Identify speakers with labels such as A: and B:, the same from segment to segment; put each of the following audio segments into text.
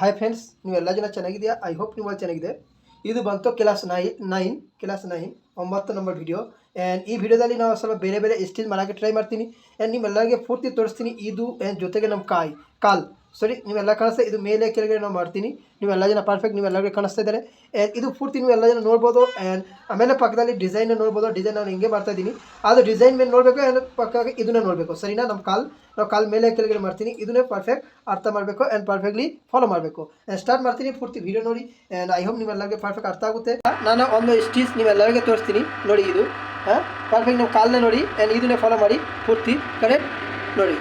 A: Hi friends, ನೀವೆಲ್ಲ ಜನ ಚೆನ್ನಾಗಿದೆಯಾ? ಐ ಹೋಪ್ ನೀವು ಚೆನ್ನಾಗಿದೆ. ಇದು ಬಂತು ಕ್ಲಾಸ್ 9 9 ನಂಬರ್ ವಿಡಿಯೋ. ಆ್ಯಂಡ್ ಈ ವಿಡಿಯೋದಲ್ಲಿ ನಾವು ಸ್ವಲ್ಪ ಬೇರೆ ಬೇರೆ ಸ್ಟಿಚ್ ಮಾಡೋಕ್ಕೆ ಟ್ರೈ ಮಾಡ್ತೀನಿ. ಆ್ಯಂಡ್ ನಿಮ್ಮೆಲ್ಲರಿಗೆ ಪೂರ್ತಿ ತೋರಿಸ್ತೀನಿ. ಇದು ಆ್ಯಂಡ್ ಜೊತೆಗೆ ನಮ್ಮ ಕಾಲ್ ಸರಿ ನೀವೆಲ್ಲ ಕಾಣಿಸ್ತಾ, ಇದು ಮೇಲೆ ಕೆಳಗಡೆ ನಾವು ಮಾಡ್ತೀನಿ. ನೀವೆಲ್ಲ ಜನ ಪರ್ಫೆಕ್ಟ್, ನೀವೆಲ್ಲರಿಗೆ ಕಾಣಿಸ್ತಾ ಇದ್ದಾರೆ. ಆ್ಯಂಡ್ ಇದು ಪೂರ್ತಿ ನೀವೆಲ್ಲ ಜನ ನೋಡ್ಬೋದು. ಆ್ಯಂಡ್ ಆಮೇಲೆ ಪಕ್ಕದಲ್ಲಿ ಡಿಸೈನ್ ನೋಡ್ಬೋದು. ಡಿಸೈನ್ ನಾನು ಹಿಂಗೆ ಮಾಡ್ತಾ ಇದ್ದೀನಿ. ಅದು ಡಿಸೈನ್ ಮೇಲೆ ನೋಡಬೇಕು, ಆ್ಯಂಡ್ ಪಕ್ಕಕ್ಕೆ ಇದನ್ನೇ ನೋಡಬೇಕು. ಸರಿನಾ? ನಾವು ಕಾಲ್ ಮೇಲೆ ಕೆಳಗಡೆ ಮಾಡ್ತೀನಿ. ಇದನ್ನೇ ಪರ್ಫೆಕ್ಟ್ ಅರ್ಥ ಮಾಡಬೇಕು ಆ್ಯಂಡ್ ಪರ್ಫೆಕ್ಟ್ಲಿ ಫಾಲೋ ಮಾಡಬೇಕು. ಸ್ಟಾರ್ಟ್ ಮಾಡ್ತೀನಿ. ಪೂರ್ತಿ ವಿಡಿಯೋ ನೋಡಿ. ಆ್ಯಂಡ್ ಐ ಹೋಪ್ ನಿಮ್ಮೆಲ್ಲರಿಗೆ ಪರ್ಫೆಕ್ಟ್ ಅರ್ಥ ಆಗುತ್ತೆ. ನಾನು ಒಂದು ಸ್ಟಿಚ್ ನೀವೆಲ್ಲರಿಗೆ ತೋರಿಸ್ತೀನಿ ನೋಡಿ. ಇದು ಪರ್ಫೆಕ್ಟ್ ನೀವು ಕಾಲನ್ನ ನೋಡಿ ಆ್ಯಂಡ್ ಇದನ್ನೇ ಫಾಲೋ ಮಾಡಿ ಪೂರ್ತಿ ಕರೆಕ್ಟ್ ನೋಡಿ.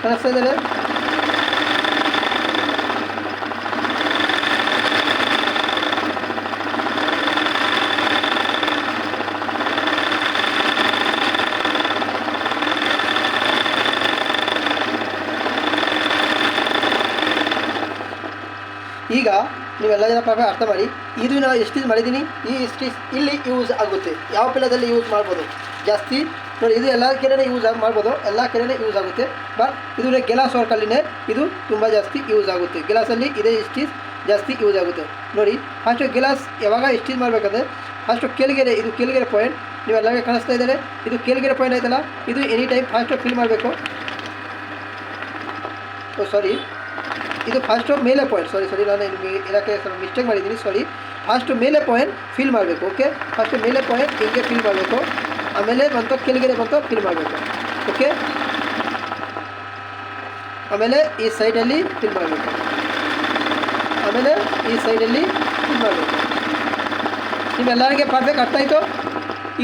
A: ಕಾಣಿಸ್ತಾ ಇದ್ದಾರೆ? ಈಗ ನೀವೆಲ್ಲ ಜನ ಪರ್ಫೆಕ್ಟ್ ಅರ್ಥ ಮಾಡಿ. ಇದು ನಾನು ಸ್ಟಿಚ್ ಮಾಡಿದ್ದೀನಿ. ಈ ಸ್ಟಿಚ್ ಇಲ್ಲಿ ಯೂಸ್ ಆಗುತ್ತೆ. ಯಾವ ಪಿಲ್ಲದಲ್ಲಿ ಯೂಸ್ ಮಾಡ್ಬೋದು ಜಾಸ್ತಿ ನೋಡಿ. ಇದು ಎಲ್ಲ ಕಡೆನೇ ಯೂಸ್ ಮಾಡ್ಬೋದು, ಎಲ್ಲ ಕಡೆನೇ ಯೂಸ್ ಆಗುತ್ತೆ. ಬಟ್ ಇದು ಗೆಲಾಸ್ ವರ್ಕಲ್ಲಿನೇ ಇದು ತುಂಬ ಜಾಸ್ತಿ ಯೂಸ್ ಆಗುತ್ತೆ. ಗೆಲಾಸಲ್ಲಿ ಇದೇ ಸ್ಟಿಚ್ ಜಾಸ್ತಿ ಯೂಸ್ ಆಗುತ್ತೆ ನೋಡಿ. ಫಸ್ಟು ಗೆಲಾಸ್ ಯಾವಾಗ ಸ್ಟಿಚ್ ಮಾಡಬೇಕಾದ್ರೆ ಫಸ್ಟು ಕೆಳಗೆರೆ, ಇದು ಕೆಳಗೆರೆ ಪಾಯಿಂಟ್ ನೀವೆಲ್ಲರಿಗೆ ಕಾಣಿಸ್ತಾ ಇದ್ದಾರೆ. ಇದು ಕೆಳಗೆರೆ ಪಾಯಿಂಟ್ ಆಯ್ತಲ್ಲ, ಇದು ಎನಿ ಟೈಮ್ ಫಾಸ್ಟು ಫಿಲ್ ಮಾಡಬೇಕು. ಸಾರಿ, ಇದು ಫಸ್ಟು ಮೇಲೆ ಪಾಯಿಂಟ್. ಸಾರಿ ನಾನು ಇದಕ್ಕೆ ಸ್ವಲ್ಪ ಮಿಸ್ಟೇಕ್ ಮಾಡಿದ್ದೀನಿ. ಸಾರಿ, ಫಸ್ಟು ಮೇಲೆ ಪಾಯಿಂಟ್ ಫಿಲ್ ಮಾಡಬೇಕು. ಓಕೆ, ಫಸ್ಟು ಮೇಲೆ ಪಾಯಿಂಟ್ ಹೀಗೆ ಫಿಲ್ ಮಾಡಬೇಕು. ಆಮೇಲೆ ಬಂತು ಕೆಳಗಡೆ ಬಂತು ಫಿಲ್ ಮಾಡಬೇಕು. ಓಕೆ, ಆಮೇಲೆ ಈ ಸೈಡಲ್ಲಿ ಫಿಲ್ ಮಾಡಬೇಕು. ಆಮೇಲೆ ಈ ಸೈಡಲ್ಲಿ ಫಿಲ್ ಮಾಡಬೇಕು. ನಿಮ್ಮೆಲ್ಲರಿಗೆ ಪರ್ಫೆಕ್ಟ್ ಅರ್ಥ ಆಯಿತು?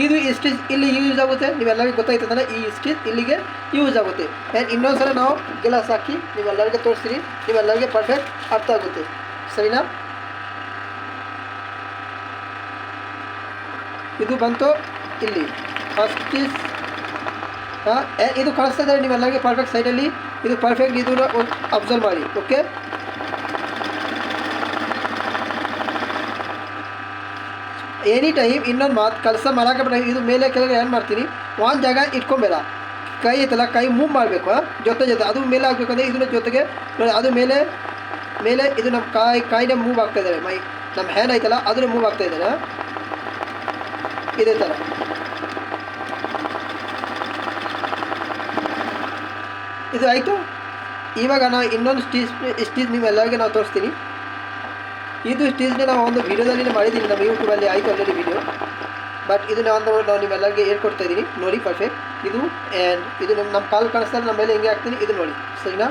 A: ಇದು ಈ ಸ್ಟಿಚ್ ಇಲ್ಲಿ ಯೂಸ್ ಆಗುತ್ತೆ. ನೀವೆಲ್ಲರಿಗೂ ಗೊತ್ತಾಯ್ತದಲ್ಲ, ಈ ಸ್ಟಿಚ್ ಇಲ್ಲಿಗೆ ಯೂಸ್ ಆಗುತ್ತೆ. ಆ್ಯಂಡ್ ಇನ್ನೊಂದು ಸಲ ನಾವು ಗೆಲಾಸ್ ಹಾಕಿ ನೀವೆಲ್ಲರಿಗೆ ತೋರಿಸ್ತೀರಿ. ನೀವೆಲ್ಲರಿಗೆ ಪರ್ಫೆಕ್ಟ್ ಅರ್ಥ ಆಗುತ್ತೆ. ಸರಿನಾ? ಇದು ಬಂತು ಇಲ್ಲಿ ಫಸ್ಟ್ ಸ್ಟಿಚ್. ಇದು ಕಾಣಿಸ್ತಾ ಇದ್ದಾರೆ ನೀವೆಲ್ಲರಿಗೆ ಪರ್ಫೆಕ್ಟ್ ಸೈಡಲ್ಲಿ. ಇದು ಪರ್ಫೆಕ್ಟ್, ಇದು ಅಬ್ಸರ್ವ್ ಮಾಡಿ. ಓಕೆ, ಎನಿ ಟೈಮ್ ಇನ್ನೊಂದು ಮಾತು ಕೆಲಸ ಮಾಡೋಕೆ ಬಿಡ. ಇದು ಮೇಲೆ ಕೆಳಗೆ ಏನು ಮಾಡ್ತೀನಿ, ಒಂದು ಜಾಗ ಇಟ್ಕೊಂಬೇಡ. ಕೈ ಐತಲ್ಲ, ಕೈ ಮೂವ್ ಮಾಡಬೇಕು ಜೊತೆ ಅದು ಮೇಲೆ ಆಗಬೇಕಂದ್ರೆ ಇದನ್ನ ಜೊತೆಗೆ ಅದು ಮೇಲೆ ಇದು ನಮ್ಮ ಕಾಯಿನ ಮೂವ್ ಆಗ್ತಾ ಇದ್ದಾರೆ. ನಮ್ಮ ಹ್ಯಾಂಡ್ ಐತಲ್ಲ ಅದನ್ನು ಮೂವ್ ಆಗ್ತಾ ಇದ್ದಾರೆ ಇದೇ ಥರ. ಇದು ಆಯಿತು. ಇವಾಗ ನಾವು ಇನ್ನೊಂದು ಸ್ಟಿಚ್ ನೀವೆಲ್ಲರಿಗೆ ನಾವು ತೋರಿಸ್ತೀನಿ. ಇದು ಸ್ಟಿಚ್ನ ನಾವು ಒಂದು ವೀಡಿಯೋದಲ್ಲಿ ಮಾಡಿದ್ದೀನಿ ನಮ್ಮ ಯೂಟ್ಯೂಬಲ್ಲಿ, ಆಯಿತು ಆಲ್ರೆಡಿ ವೀಡಿಯೋ. ಬಟ್ ಇದು ನಾವು ನಿಮ್ಮೆಲ್ಲರಿಗೆ ಹೇಳ್ಕೊಡ್ತಾ ಇದ್ದೀನಿ ನೋಡಿ ಪರ್ಫೆಕ್ಟ್. ಇದು ಆ್ಯಂಡ್ ಇದು ನಮ್ಮ ಕಾಲು ಕಾಣಿಸ್ತಾರೆ, ನಮ್ಮ ಮೇಲೆ ಹೆಂಗೆ ಹಾಕ್ತೀನಿ ಇದು ನೋಡಿ. ಸರಿನಾ?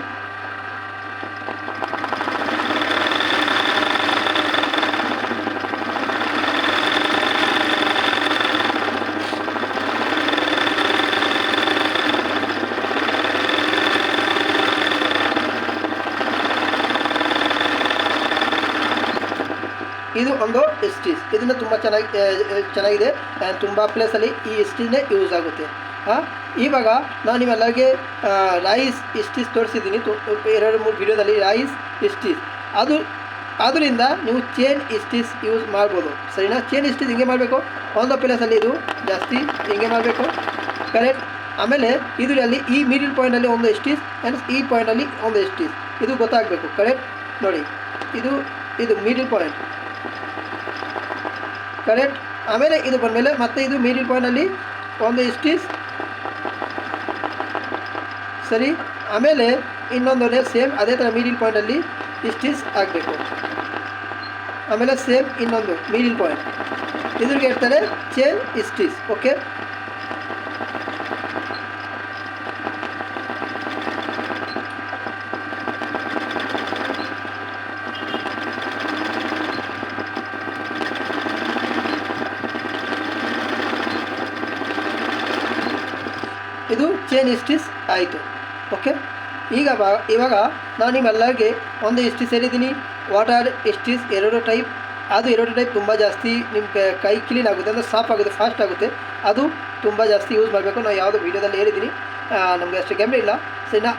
A: ಇದು ಒಂದು ಸ್ಟಿಚ್. ಇದನ್ನು ತುಂಬ ಚೆನ್ನಾಗಿದೆ ಆ್ಯಂಡ್ ತುಂಬ ಪ್ಲೇಸಲ್ಲಿ ಈ ಸ್ಟಿಚ್ನೇ ಯೂಸ್ ಆಗುತ್ತೆ. ಇವಾಗ ನಾನು ನಿಮ್ಮೆಲ್ಲರಿಗೆ ರೈಸ್ ಸ್ಟಿಚ್ ತೋರಿಸಿದ್ದೀನಿ 2-3 ವಿಡಿಯೋದಲ್ಲಿ. ರೈಸ್ ಸ್ಟಿಚ್ ಅದರಿಂದ ನೀವು ಚೈನ್ ಸ್ಟಿಚ್ ಯೂಸ್ ಮಾಡ್ಬೋದು. ಸರಿನಾ? ಚೈನ್ ಸ್ಟಿಚ್ ಹಿಂಗೆ ಮಾಡಬೇಕು. ಒಂದು ಪ್ಲೇಸಲ್ಲಿ ಇದು ಜಾಸ್ತಿ ಹಿಂಗೆ ಮಾಡಬೇಕು. ಕರೆಕ್ಟ್. ಆಮೇಲೆ ಇದರಲ್ಲಿ ಈ ಮಿಡಿಲ್ ಪಾಯಿಂಟಲ್ಲಿ ಒಂದು ಸ್ಟಿಚ್ ಆ್ಯಂಡ್ ಈ ಪಾಯಿಂಟಲ್ಲಿ ಒಂದು ಸ್ಟಿಚ್, ಇದು ಗೊತ್ತಾಗಬೇಕು. ಕರೆಕ್ಟ್ ನೋಡಿ. ಇದು ಮಿಡಿಲ್ ಪಾಯಿಂಟ್. ಕರೆಕ್ಟ್. ಆಮೇಲೆ ಇದು ಬಂದಮೇಲೆ ಮತ್ತೆ ಇದು ಮಿಡಿಲ್ ಪಾಯಿಂಟಲ್ಲಿ ಒಂದು ಸ್ಟಿಚ್. ಸರಿ. ಆಮೇಲೆ ಇನ್ನೊಂದು ಸೇಮ್ ಅದೇ ಥರ ಮಿಡಿಲ್ ಪಾಯಿಂಟಲ್ಲಿ ಸ್ಟಿಚ್ ಆಗಬೇಕು. ಆಮೇಲೆ ಸೇಮ್ ಇನ್ನೊಂದು ಮಿಡಿಲ್ ಪಾಯಿಂಟ್, ಇದ್ರಿಗೆ ಹೇಳ್ತಾರೆ ಚೈನ್ ಸ್ಟಿಚ್. ಓಕೆ, ಇದು ಚೈನ್ ಸ್ಟಿಚ್ ಆಯಿತು. ಓಕೆ, ಇವಾಗ ನಾನು ನಿಮ್ಮೆಲ್ಲರಿಗೆ ಒಂದು ಸ್ಟಿಚ್ ಹೇಳಿದ್ದೀನಿ. Water stitch 2 type. ಅದು 2 ಟೈಪ್ ತುಂಬ ಜಾಸ್ತಿ ನಿಮ್ಮ ಕೈ ಕ್ಲೀನ್ ಆಗುತ್ತೆ, ಅಂದರೆ ಸಾಫ್ ಆಗುತ್ತೆ, ಫಾಸ್ಟ್ ಆಗುತ್ತೆ. ಅದು ತುಂಬ ಜಾಸ್ತಿ ಯೂಸ್ ಮಾಡಬೇಕು. ನಾನು ಯಾವುದೋ ವೀಡಿಯೋದಲ್ಲಿ ಹೇಳಿದ್ದೀನಿ, ನಮಗೆ ಅಷ್ಟು ಗೆಮ್ಮೆ ಇಲ್ಲ. ಸರಿನಾ.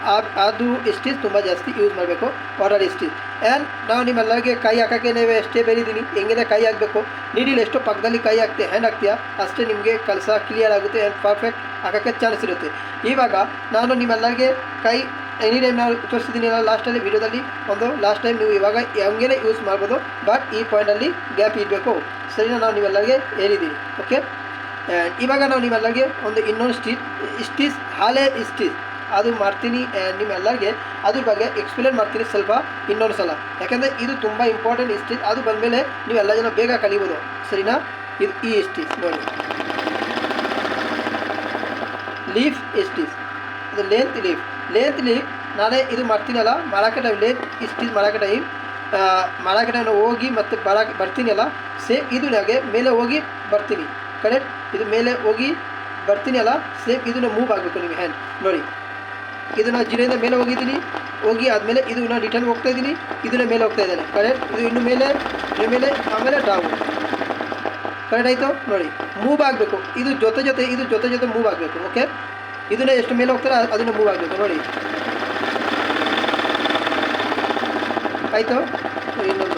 A: ಅದು ಸ್ಟಿಚ್ ತುಂಬ ಜಾಸ್ತಿ ಯೂಸ್ ಮಾಡಬೇಕು, ಬಾರ್ಡರ್ ಸ್ಟಿಚ್. ಆ್ಯಂಡ್ ನಾವು ನಿಮ್ಮೆಲ್ಲರಿಗೆ ಕೈ ಹಾಕೋಕ್ಕೆ ಎಷ್ಟೇ ಬೇರಿದ್ದೀನಿ, ಹೆಂಗಿದೆ ಕೈ ಹಾಕಬೇಕು, ನೀಡಿಲ್ ಎಷ್ಟು ಪಕ್ಕದಲ್ಲಿ ಕೈ ಹಾಕ್ತೀಯ ಹ್ಯಾಂಡ್ ಹಾಕ್ತೀಯಾ ಅಷ್ಟೇ ನಿಮಗೆ ಕೆಲಸ ಕ್ಲಿಯರ್ ಆಗುತ್ತೆ ಆ್ಯಂಡ್ ಪರ್ಫೆಕ್ಟ್ ಹಾಕೋಕ್ಕೆ ಚಾನ್ಸ್ ಇರುತ್ತೆ. ಇವಾಗ ನಾನು ನಿಮ್ಮೆಲ್ಲರಿಗೆ ಕೈ ಎನಿ ಟೈಮ್ ನಾವು ತೋರಿಸಿದ್ದೀನಿ ಲಾಸ್ಟಲ್ಲಿ ವೀಡಿಯೋದಲ್ಲಿ ಲಾಸ್ಟ್ ಟೈಮ್ ನೀವು ಇವಾಗ ಹಂಗೇ ಯೂಸ್ ಮಾಡ್ಬೋದು, ಬಟ್ ಈ ಪಾಯಿಂಟಲ್ಲಿ ಗ್ಯಾಪ್ ಇರಬೇಕು, ಸರಿನಾ. ನಾವು ನೀವೆಲ್ಲರಿಗೆ ಹೇಳಿದ್ದೀವಿ, ಓಕೆ. ಇವಾಗ ನಾವು ನಿಮ್ಮೆಲ್ಲರಿಗೆ ಇನ್ನೊಂದು ಸ್ಟಿಚ್ ಹಾಲೆ ಸ್ಟಿಚ್ ಅದು ಮಾಡ್ತೀನಿ, ನಿಮ್ಮೆಲ್ಲರಿಗೆ ಅದ್ರ ಬಗ್ಗೆ ಎಕ್ಸ್ಪ್ಲೇನ್ ಮಾಡ್ತೀನಿ ಸ್ವಲ್ಪ ಇನ್ನೊಂದು ಸಲ, ಯಾಕೆಂದರೆ ಇದು ತುಂಬ ಇಂಪಾರ್ಟೆಂಟ್ ಸ್ಟಿಚ್. ಅದು ಬಂದಮೇಲೆ ನೀವೆಲ್ಲ ಜನ ಬೇಗ ಕಲಿಬೋದು, ಸರಿನಾ. ಇದು ಈ ಸ್ಟಿಚ್ ನೋಡಿ, ಲೀಫ್ ಸ್ಟಿಚ್, ಅದು ಲೆಂತ್ ಲೀಫ್ ನಾನೇ ಇದು ಮಾಡ್ತೀನಲ್ಲ ಮಾಡೋಕ್ಕೆ ಟೈಮ್, ಲೆಂತ್ ಸ್ಟಿಚ್ ಮಾಡೋಕ್ಕೆ ಟೈಮ್ ಹೋಗಿ ಮತ್ತು ಬರ್ತೀನಲ್ಲ ಸೇಮ್ ಇದು ನನಗೆ ಮೇಲೆ ಹೋಗಿ ಬರ್ತೀನಿ, ಕರೆಕ್ಟ್. ಇದು ಮೇಲೆ ಹೋಗಿ ಬರ್ತೀನಿ ಅಲ್ಲ, ಸೇಮ್ ಇದನ್ನು ಮೂವ್ ಆಗಬೇಕು ನಿಮಗೆ ಹ್ಯಾಂಡ್ ನೋಡಿ. ಇದನ್ನು ಜಿರೆಯಿಂದ ಮೇಲೆ ಹೋಗಿ ಆದಮೇಲೆ ಇದು ನಾನು ರಿಟರ್ನ್ ಹೋಗ್ತಾ ಇದ್ದೀನಿ, ಇದನ್ನ ಮೇಲೆ ಹೋಗ್ತಾ ಇದ್ದಾನೆ, ಕರೆಕ್ಟ್. ಇದು ಇನ್ನು ಮೇಲೆ ಆಮೇಲೆ ಡ್ರಾವು, ಕರೆಕ್ಟ್ ಆಯಿತು ನೋಡಿ. ಮೂವ್ ಆಗಬೇಕು, ಇದು ಜೊತೆ ಮೂವ್ ಆಗಬೇಕು, ಓಕೆ. ಇದನ್ನ ಎಷ್ಟು ಮೇಲೆ ಹೋಗ್ತಾರೆ ಅದನ್ನು ಮೂವ್ ಆಗಬೇಕು ನೋಡಿ, ಆಯಿತು. ಇನ್ನೊಂದು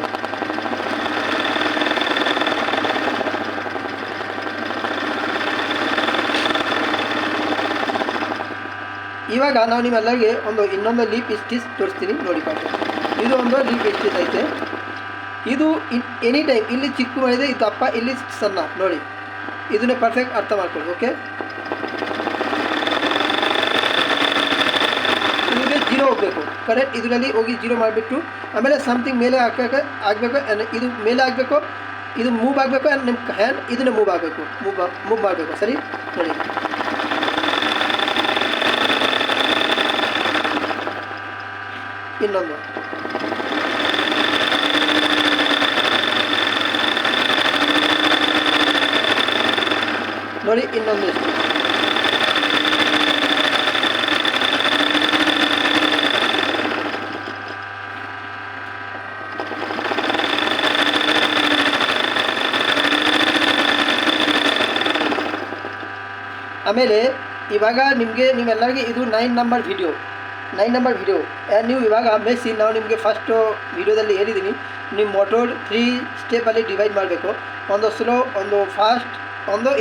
A: ಇವಾಗ ನಾವು ನಿಮ್ಮೆಲ್ಲರಿಗೆ ಇನ್ನೊಂದು ಲೀಪ್ ಸ್ಟಿಚ್ ತೋರಿಸ್ತೀನಿ ನೋಡಿ ಪಾಪ. ಇದು ಲೀಪ್ ಸ್ಟಿಚ್ ಐತೆ. ಇದು ಎನಿ ಟೈಮ್ ಇಲ್ಲಿ ಚಿಕ್ಕ ಮಾಡಿದೆ, ಇದು ದಪ್ಪ ಇಲ್ಲಿ ಸಣ್ಣ ನೋಡಿ. ಇದನ್ನು ಪರ್ಫೆಕ್ಟ್ ಅರ್ಥ ಮಾಡ್ಕೊಳ್ಳಿ, ಓಕೆ. ಇದಕ್ಕೆ 0 ಹೋಗಬೇಕು, ಕರೆಕ್ಟ್. ಇದರಲ್ಲಿ ಹೋಗಿ 0 ಮಾಡಿಬಿಟ್ಟು ಆಮೇಲೆ ಸಮಥಿಂಗ್ ಮೇಲೆ ಆಗಬೇಕು, ಇದು ಮೇಲೆ ಆಗಬೇಕು, ಇದು ಮೂವ್ ಆಗಬೇಕು, ಆ್ಯಂಡ್ ನಿಮ್ಮ ಹ್ಯಾಂಡ್ ಇದನ್ನು ಮೂವ್ ಆಗಬೇಕು, ಮೂವ್ ಮಾಡಬೇಕು, ಸರಿ ನೋಡಿ. ಇನ್ನೊಂದು ನೋಡಿ, ಇನ್ನೊಂದು ಎಷ್ಟು ಆಮೇಲೆ ಇವಾಗ ನೀವೆಲ್ಲರಿಗೆ ಇದು 9 ನಂಬರ್ ವಿಡಿಯೋ ನೀವು ಇವಾಗ ಮೆಸ್ಸಿ ನಾವು ನಿಮಗೆ ಫಸ್ಟು ವೀಡಿಯೋದಲ್ಲಿ ಹೇಳಿದ್ದೀನಿ, ನಿಮ್ಮ ಮೋಟರ್ 3 ಸ್ಟೆಪ್ಪಲ್ಲಿ ಡಿವೈಡ್ ಮಾಡಬೇಕು. ಒಂದು ಸ್ಲೋ, ಒಂದು ಫಾಸ್ಟ್,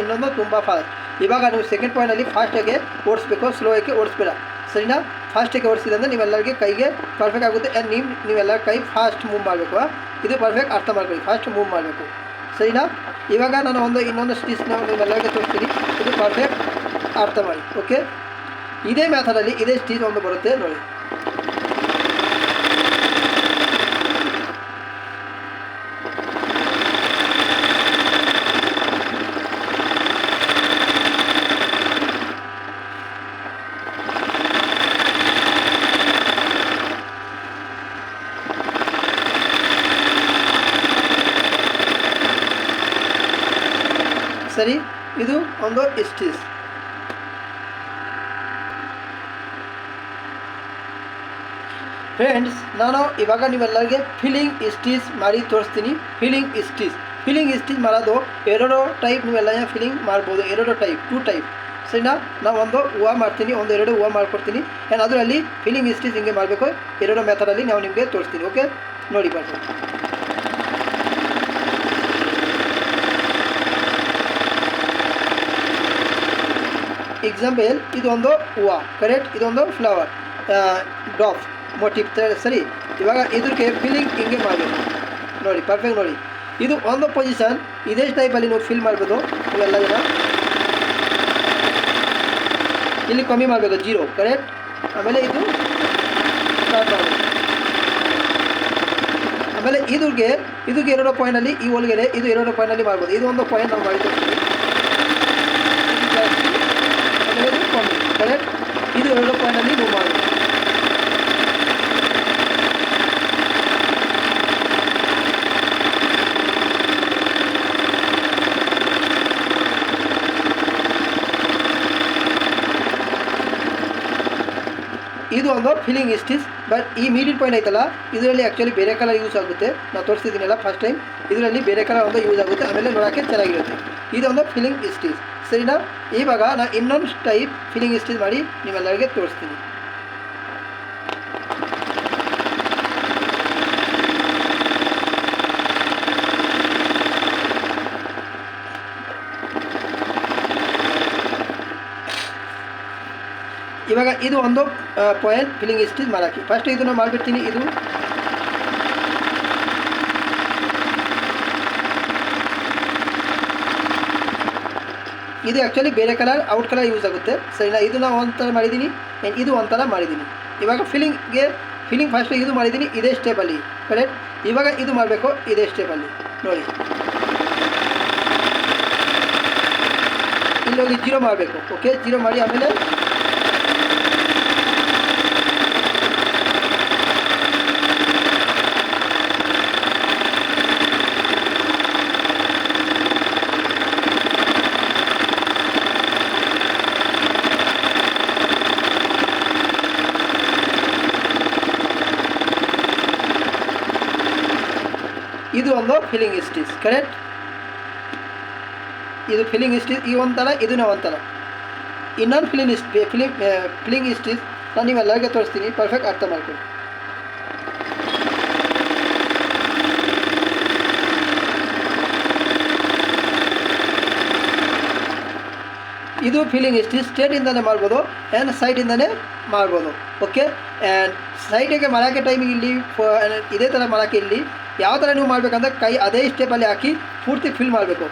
A: ಇನ್ನೊಂದು ತುಂಬ ಫಾಸ್ಟ್. ಇವಾಗ ನೀವು ಸೆಕೆಂಡ್ ಪಾಯಿಂಟಲ್ಲಿ ಫಾಸ್ಟಾಗಿ ಓಡಿಸ್ಬೇಕು, ಸ್ಲೋ ಆಗಿ ಓಡಿಸ್ಬೇಡ, ಸರಿನಾ. ಫಾಸ್ಟಾಗಿ ಓಡಿಸಿದ್ರೆ ನೀವೆಲ್ಲರಿಗೆ ಕೈಗೆ ಪರ್ಫೆಕ್ಟ್ ಆಗುತ್ತೆ. ಆ್ಯಂಡ್ ನೀವೆಲ್ಲ ಕೈ ಫಾಸ್ಟ್ ಮೂವ್ ಮಾಡಬೇಕು, ಇದು ಪರ್ಫೆಕ್ಟ್ ಅರ್ಥ ಮಾಡ್ಕೊಳ್ಳಿ, ಫಾಸ್ಟ್ ಮೂವ್ ಮಾಡಬೇಕು, ಸರಿನಾ. ಇವಾಗ ನಾನು ಇನ್ನೊಂದು ಸ್ಟಿಚ್ ನಾವು ನೀವೆಲ್ಲರಿಗೆ ತೋರಿಸ್ತೀನಿ, ಇದು ಪರ್ಫೆಕ್ಟ್ ಅರ್ಥ ಮಾಡಿ, ಓಕೆ. ಇದೇ ಮೆಥಡಲ್ಲಿ ಇದೇ ಸ್ಟಿಚ್ ಬರುತ್ತೆ ನೋಡಿ. ಸರಿ, ಇದು ಸ್ಟಿಚ್. ಫ್ರೆಂಡ್ಸ್, ನಾನು ಇವಾಗ ನೀವೆಲ್ಲರಿಗೆ ಫಿಲ್ಲಿಂಗ್ ಸ್ಟಿಚ್ ಮಾಡಿ ತೋರಿಸ್ತೀನಿ. ಫಿಲ್ಲಿಂಗ್ ಸ್ಟಿಚ್ ಮಾಡೋದು 2 ಟೈಪ್, ನೀವೆಲ್ಲ ಫಿಲ್ಲಿಂಗ್ ಮಾಡ್ಬೋದು, 2 ಟೈಪ್, 2 ಟೈಪ್, ಸರಿನಾ. ನಾವು ಹೂವು ಮಾಡ್ತೀನಿ, 2 ಹೂವು ಮಾಡ್ಕೊಡ್ತೀನಿ. ಆ್ಯಂಡ್ ಅದರಲ್ಲಿ ಫಿಲ್ಲಿಂಗ್ ಸ್ಟಿಚ್ ಹಿಂಗೆ ಮಾಡಬೇಕು, 2 ಮೆಥಡಲ್ಲಿ ನಾವು ನಿಮಗೆ ತೋರಿಸ್ತೀನಿ, ಓಕೆ. ನೋಡಿ ಬರ್ತೀನಿ. ಎಕ್ಸಾಂಪಲ್, ಇದೊಂದು ಹೂವು, ಕರೆಕ್ಟ್. ಇದೊಂದು ಫ್ಲವರ್ ಡ್ರಾಪ್ ಮೋಟಿವ್, ಸರಿ. ಇವಾಗ ಇದಕ್ಕೆ ಫಿಲ್ಲಿಂಗ್ ಹಿಂಗೆ ಮಾಡಬೇಕು ನೋಡಿ, ಪರ್ಫೆಕ್ಟ್ ನೋಡಿ. ಇದು ಒಂದು ಪೊಸಿಷನ್, ಇದೇ ಟೈಪಲ್ಲಿ ನೀವು ಫಿಲ್ ಮಾಡ್ಬೋದು ನೀವೆಲ್ಲ ಜನ. ಇಲ್ಲಿ ಕಮ್ಮಿ ಮಾಡಬೇಕು 0, ಕರೆಕ್ಟ್. ಆಮೇಲೆ ಇದು ಸ್ಟಾರ್ಟ್ ಮಾಡಬೇಕು. ಆಮೇಲೆ ಇದಕ್ಕೆ 2 ಪಾಯಿಂಟಲ್ಲಿ ಈ ಒಳಗಡೆ ಇದು 2 ಪಾಯಿಂಟಲ್ಲಿ ಮಾಡ್ಬೋದು. ಇದು ಒಂದು ಪಾಯಿಂಟ್ ನಾವು ಮಾಡಿ ತೋರಿಸ್ತೀವಿ, ಆಮೇಲೆ ಇದು ಕಮ್ಮಿ, ಕರೆಕ್ಟ್. ಇದು 2 ಪಾಯಿಂಟಲ್ಲಿ ನೀವು ಮಾಡಬೇಕು. ಇದು ಫಿಲ್ಲಿಂಗ್ ಸ್ಟಿಚ್. ಬಟ್ ಈ ಮಿಡಿಲ್ ಪಾಯಿಂಟ್ ಐತಲ್ಲ, ಇದರಲ್ಲಿ ಆ್ಯಕ್ಚುಲಿ ಬೇರೆ ಕಲರ್ ಯೂಸ್ ಆಗುತ್ತೆ. ನಾನು ತೋರಿಸ್ತಿದ್ದೀನಲ್ಲ ಫಸ್ಟ್ ಟೈಮ್, ಇದರಲ್ಲಿ ಬೇರೆ ಕಲರ್ ಯೂಸ್ ಆಗುತ್ತೆ, ಆಮೇಲೆ ನೋಡೋಕ್ಕೆ ಚೆನ್ನಾಗಿರುತ್ತೆ. ಇದೊಂದು ಫಿಲ್ಲಿಂಗ್ ಸ್ಟಿಚ್, ಸರಿನಾ. ಇವಾಗ ನಾನು ಇನ್ನೊಂದು ಟೈಪ್ ಫಿಲ್ಲಿಂಗ್ ಸ್ಟಿಚ್ ಮಾಡಿ ನೀವೆಲ್ಲರಿಗೆ ತೋರಿಸ್ತೀನಿ. ಇವಾಗ ಇದು ಒಂದು ಪಾಯಿಂಟ್ ಫಿಲ್ಲಿಂಗ್ ಸ್ಟಿಚ್ ಮಾಡೋಕ್ಕೆ ಫಸ್ಟ್ ಇದನ್ನು ಮಾಡಿಬಿಡ್ತೀನಿ. ಇದು ಆ್ಯಕ್ಚುಲಿ ಬೇರೆ ಕಲರ್ ಔಟ್ ಕಲರ್ ಯೂಸ್ ಆಗುತ್ತೆ ಸರಿನಾ. ಇದು ನಾವು ಒಂಥರ ಮಾಡಿದ್ದೀನಿ, ಇದು ಒಂಥರ ಮಾಡಿದ್ದೀನಿ. ಇವಾಗ ಫಿಲ್ಲಿಂಗ್ ಫಸ್ಟ್ ಇದು ಮಾಡಿದ್ದೀನಿ ಇದೇ ಸ್ಟೆಪಲ್ಲಿ ಕರೆಕ್ಟ್. ಇವಾಗ ಇದು ಮಾಡಬೇಕು ಇದೇ ಸ್ಟೆಪಲ್ಲಿ ನೋಡಿ. ಇಲ್ಲಿ ಹೋಗಿ ಜೀರೋ ಮಾಡಬೇಕು. ಓಕೆ, ಜೀರೋ ಮಾಡಿ ಆಮೇಲೆ ಇದು ಒಂದು ಫಿಲ್ಲಿಂಗ್ ಸ್ಟಿಚ್ ಕರೆಕ್ಟ್. ಇದು ಫಿಲ್ಲಿಂಗ್ ಸ್ಟಿಚ್ ಈ ಒಂಥರ, ಇದನ್ನ ಒಂಥರ. ಇನ್ನೊಂದು ಫಿಲ್ಲಿಂಗ್ ಸ್ಟಿಚ್ ನಾನು ನೀವೆಲ್ಲರಿಗೆ ತೋರಿಸ್ತೀನಿ, ಪರ್ಫೆಕ್ಟ್ ಅರ್ಥ ಮಾಡ್ಕೊಳ್ಳಿ. ಇದು ಫಿಲ್ಲಿಂಗ್ ಸ್ಟಿಚ್ ಸ್ಟ್ರೇಟಿಂದನೇ ಮಾಡ್ಬೋದು ಆ್ಯಂಡ್ ಸೈಡಿಂದನೇ ಮಾಡ್ಬೋದು. ಓಕೆ, ಆ್ಯಂಡ್ ಸೈಡಿಗೆ ಮಾಡೋಕ್ಕೆ ಟೈಮಿಗೆ ಇಲ್ಲಿ ಇದೇ ಥರ ಮಾಡೋಕ್ಕೆ ಇಲ್ಲಿ ಯಾವ ಥರ ನೀವು ಮಾಡಬೇಕಂದ್ರೆ ಕೈ ಅದೇ ಸ್ಟೆಪ್ಪಲ್ಲಿ ಹಾಕಿ ಪೂರ್ತಿ ಫಿಲ್ ಮಾಡಬೇಕು.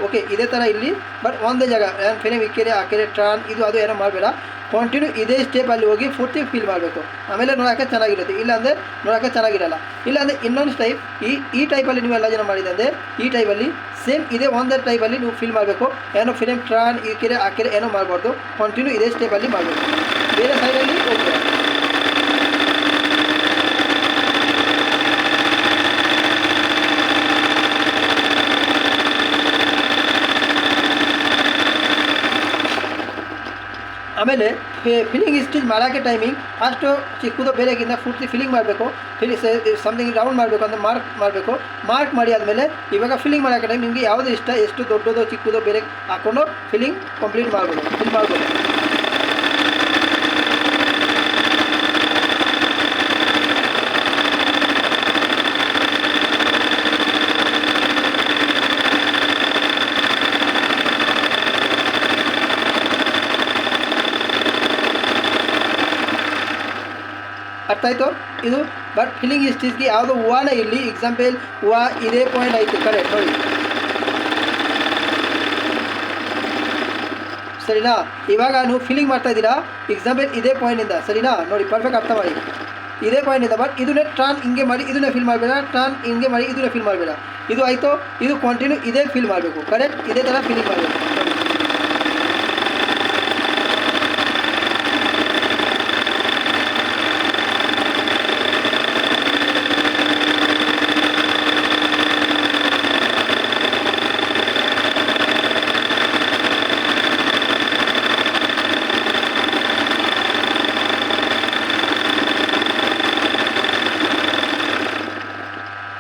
A: ಓಕೆ, ಇದೇ ಥರ ಇಲ್ಲಿ ಬಟ್ ಒಂದೇ ಜಾಗ ಫಿಲಿಮ್ ಇಕ್ಕೆರೆ ಹಾಕಿರೆ ಟ್ರಾನ್ ಇದು ಅದು ಏನೋ ಮಾಡಬೇಡ, ಕಂಟಿನ್ಯೂ ಇದೇ ಸ್ಟೆಪ್ಪಲ್ಲಿ ಹೋಗಿ ಪೂರ್ತಿ ಫಿಲ್ ಮಾಡಬೇಕು. ಆಮೇಲೆ ನೋಡೋಕ್ಕೆ ಚೆನ್ನಾಗಿರುತ್ತೆ, ಇಲ್ಲಾಂದರೆ ನೋಡೋಕ್ಕೆ ಚೆನ್ನಾಗಿರಲ್ಲ. ಇಲ್ಲಾಂದರೆ ಇನ್ನೊಂದು ಟೈಪ್ ಈ ಟೈಪಲ್ಲಿ ನೀವು ಎಲ್ಲ ಜನ ಮಾಡಿದಂದರೆ ಈ ಟೈಪಲ್ಲಿ ಸೇಮ್ ಇದೇ ಒಂದೇ ಟೈಪಲ್ಲಿ ನೀವು ಫಿಲ್ ಮಾಡಬೇಕು. ಏನೋ ಫಿಲಿಮ್ ಟ್ರಾನ್ ಇಕ್ಕೆರೆ ಹಾಕಿರೆ ಏನೋ ಮಾಡಬಾರ್ದು, ಕಂಟಿನ್ಯೂ ಇದೇ ಸ್ಟೆಪ್ಪಲ್ಲಿ ಮಾಡಬೇಕು. ಬೇರೆ ಸೈಡಲ್ಲಿ ಹೋಗ್ತೀರಾ. ಆಮೇಲೆ ಫಿಲ್ಲಿಂಗ್ ಸ್ಟಿಚ್ ಮಾಡೋಕ್ಕೆ ಟೈಮಿಂಗ್ ಫಸ್ಟು ಚಿಕ್ಕದು ಬೇರೆಗಿಂತ ಪೂರ್ತಿ ಫಿಲ್ಲಿಂಗ್ ಮಾಡಬೇಕು. ಸಮಥಿಂಗ್ ರೌಂಡ್ ಮಾಡಬೇಕು ಅಂದರೆ ಮಾರ್ಕ್ ಮಾಡಿ ಆದಮೇಲೆ ಇವಾಗ ಫಿಲ್ಲಿಂಗ್ ಮಾಡೋಕ್ಕೆ ಟೈಮ್ ನಿಮಗೆ ಯಾವುದು ಇಷ್ಟ, ಎಷ್ಟು ದೊಡ್ಡದು ಚಿಕ್ಕದು ಬೇರೆ ಹಾಕ್ಕೊಂಡು ಫಿಲ್ ಮಾಡ್ಬೋದು. ಅರ್ಥ ಆಯಿತು ಇದು. ಬಟ್ ಫಿಲ್ಲಿಂಗ್ ಸ್ಟಿಚ್ಗೆ ಯಾವುದೋ ಹೂವಾನೇ ಇರಲಿ, ಎಕ್ಸಾಂಪಲ್ ಹೂವು ಇದೇ ಪಾಯಿಂಟ್ ಆಯಿತು ಕರೆಕ್ಟ್ ನೋಡಿ ಸರಿನಾ. ಇವಾಗ ನೀವು ಫಿಲ್ಲಿಂಗ್ ಮಾಡ್ತಾ ಇದ್ದೀರಾ, ಎಕ್ಸಾಂಪಲ್ ಇದೇ ಪಾಯಿಂಟಿಂದ ಸರಿನಾ ನೋಡಿ, ಪರ್ಫೆಕ್ಟ್ ಅರ್ಥ ಮಾಡಿ. ಇದೇ ಪಾಯಿಂಟಿಂದ ಬಟ್ ಇದನ್ನೇ ಟ್ರಾನ್ ಹಿಂಗೆ ಮಾಡಿ ಇದನ್ನೇ ಫಿಲ್ ಮಾಡಬೇಡ, ಟ್ರಾನ್ ಹಿಂಗೆ ಮಾಡಿ ಇದನ್ನೇ ಫಿಲ್ ಮಾಡಬೇಡ. ಇದು ಆಯಿತು, ಇದು ಕಂಟಿನ್ಯೂ ಇದೇ ಫಿಲ್ ಮಾಡಬೇಕು ಕರೆಕ್ಟ್, ಇದೇ ಥರ ಫಿಲ್ಲಿಂಗ್ ಮಾಡಬೇಕು.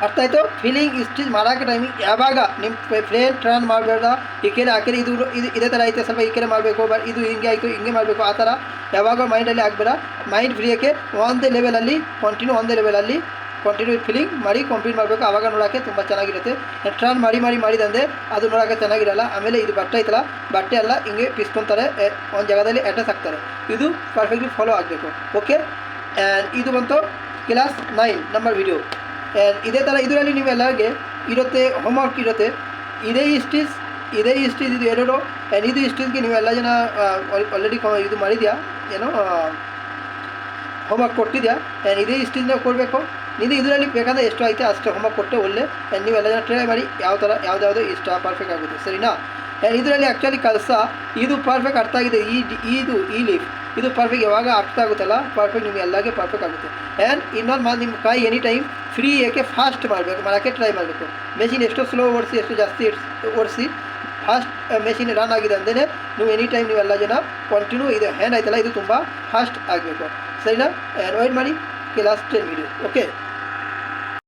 A: ಅರ್ಥ ಆಯಿತು. ಫಿಲ್ಲಿಂಗ್ ಸ್ಟಿಚ್ ಮಾಡೋಕ್ಕೆ ಟೈಮಿಂಗ್ ಯಾವಾಗ ನಿಮ್ಮ ಫ್ಲೇನ್ ಟ್ರಾನ್ ಮಾಡಬೇಡ, ಈ ಕೆರೆ ಆ ಕೆರೆ ಇದು ಇದೇ ಥರ ಐತೆ, ಸ್ವಲ್ಪ ಈ ಕೆರೆ ಮಾಡಬೇಕು, ಬಟ್ ಇದು ಹಿಂಗೆ ಆಯಿತು ಹಿಂಗೆ ಮಾಡಬೇಕು, ಆ ಥರ ಯಾವಾಗ ಮೈಂಡಲ್ಲಿ ಆಗಬೇಡ. ಮೈಂಡ್ ಫ್ರೀಯಕ್ಕೆ ಒಂದೇ ಲೆವೆಲಲ್ಲಿ ಕಂಟಿನ್ಯೂ ಫಿಲ್ಲಿಂಗ್ ಮಾಡಿ ಕಂಪ್ಲೀಟ್ ಮಾಡಬೇಕು. ಆವಾಗ ನೋಡೋಕ್ಕೆ ತುಂಬ ಚೆನ್ನಾಗಿರುತ್ತೆ. ಟ್ರಾನ್ ಮಾಡಿದಂದರೆ ಅದು ನೋಡೋಕ್ಕೆ ಚೆನ್ನಾಗಿರಲ್ಲ. ಆಮೇಲೆ ಇದು ಬಟ್ಟೆ ಐತಲ್ಲ, ಬಟ್ಟೆ ಎಲ್ಲ ಹಿಂಗೆ ಪಿಸ್ಕೊತಾರೆ, ಒಂದು ಜಾಗದಲ್ಲಿ ಅಡ್ಜಸ್ಟ್ ಆಗ್ತಾರೆ. ಇದು ಪರ್ಫೆಕ್ಟ್ಲಿ ಫಾಲೋ ಆಗಬೇಕು. ಓಕೆ, ಆ್ಯಂಡ್ ಇದು ಬಂತು ಕ್ಲಾಸ್ 9 ನಂಬರ್ ವಿಡಿಯೋ. ಇದೇ ಥರ ಇದರಲ್ಲಿ ನೀವು ಎಲ್ಲರಿಗೆ ಇರುತ್ತೆ, ಹೋಮ್ವರ್ಕ್ ಇರುತ್ತೆ. ಇದೇ ಸ್ಟಿಚ್ ಇದು ಎರಡು. ಆ್ಯಂಡ್ ಇದು ಸ್ಟಿಚ್ಗೆ ನೀವು ಎಲ್ಲ ಜನ ಆಲ್ರೆಡಿ ಇದು ಮಾಡಿದ್ಯಾ, ಏನೋ ಹೋಮ್ವರ್ಕ್ ಕೊಟ್ಟಿದ್ಯಾ. ಆ್ಯಂಡ್ ಇದೇ ಸ್ಟಿಚ್ನ ಕೊಡಬೇಕು. ಇದು ಇದರಲ್ಲಿ ಬೇಕಂದ್ರೆ ಎಷ್ಟು ಐತೆ ಅಷ್ಟು ಹೋಮ್ವರ್ಕ್ ಕೊಟ್ಟೆ ಒಳ್ಳೆ. ಆ್ಯಂಡ್ ನೀವು ಎಲ್ಲ ಜನ ಟ್ರೈ ಮಾಡಿ ಯಾವ ಥರ ಯಾವ್ದಾವುದು ಇಷ್ಟ ಪರ್ಫೆಕ್ಟ್ ಆಗುತ್ತೆ ಸರಿನಾ. ಆ್ಯಂಡ್ ಇದರಲ್ಲಿ ಆ್ಯಕ್ಚುಲಿ ಕೆಲಸ ಇದು ಪರ್ಫೆಕ್ಟ್ ಅರ್ಥ ಆಗಿದೆ. ಈ ಲೀಫ್ ಇದು ಪರ್ಫೆಕ್ಟ್ ಯಾವಾಗ ಅರ್ಥ ಆಗುತ್ತಲ್ಲ, ಪರ್ಫೆಕ್ಟ್ ನಿಮಗೆ ಎಲ್ಲರಿಗೆ ಪರ್ಫೆಕ್ಟ್ ಆಗುತ್ತೆ. ಆ್ಯಂಡ್ ಇನ್ನೊಂದು ಮಾತು, ನಿಮ್ಮ ಕೈ ಎನಿ ಟೈಮ್ ಫ್ರೀ ಏಕೆ ಫಾಸ್ಟ್ ಮಾಡೋಕ್ಕೆ ಟ್ರೈ ಮಾಡಬೇಕು. ಮೆಷಿನ್ ಎಷ್ಟು ಸ್ಲೋ ಓಡಿಸಿ ಎಷ್ಟು ಜಾಸ್ತಿ ಓಡಿಸಿ ಫಾಸ್ಟ್ ಮೆಷಿನ್ ರನ್ ಆಗಿದೆ ಅಂದರೆ ನೀವು ಎನಿ ಟೈಮ್ ನೀವೆಲ್ಲ ಜನ ಕಂಟಿನ್ಯೂ ಇದು ಹ್ಯಾಂಡ್ ಆಯ್ತಲ್ಲ ಇದು ತುಂಬ ಫಾಸ್ಟ್ ಆಗಬೇಕು ಸರಿನಾ. ಆ್ಯಂಡ್ ವೆಯ್ಟ್ ಮಾಡಿ ಕ್ಲಾಸ್ 10 ವಿಡಿಯೋ. ಓಕೆ.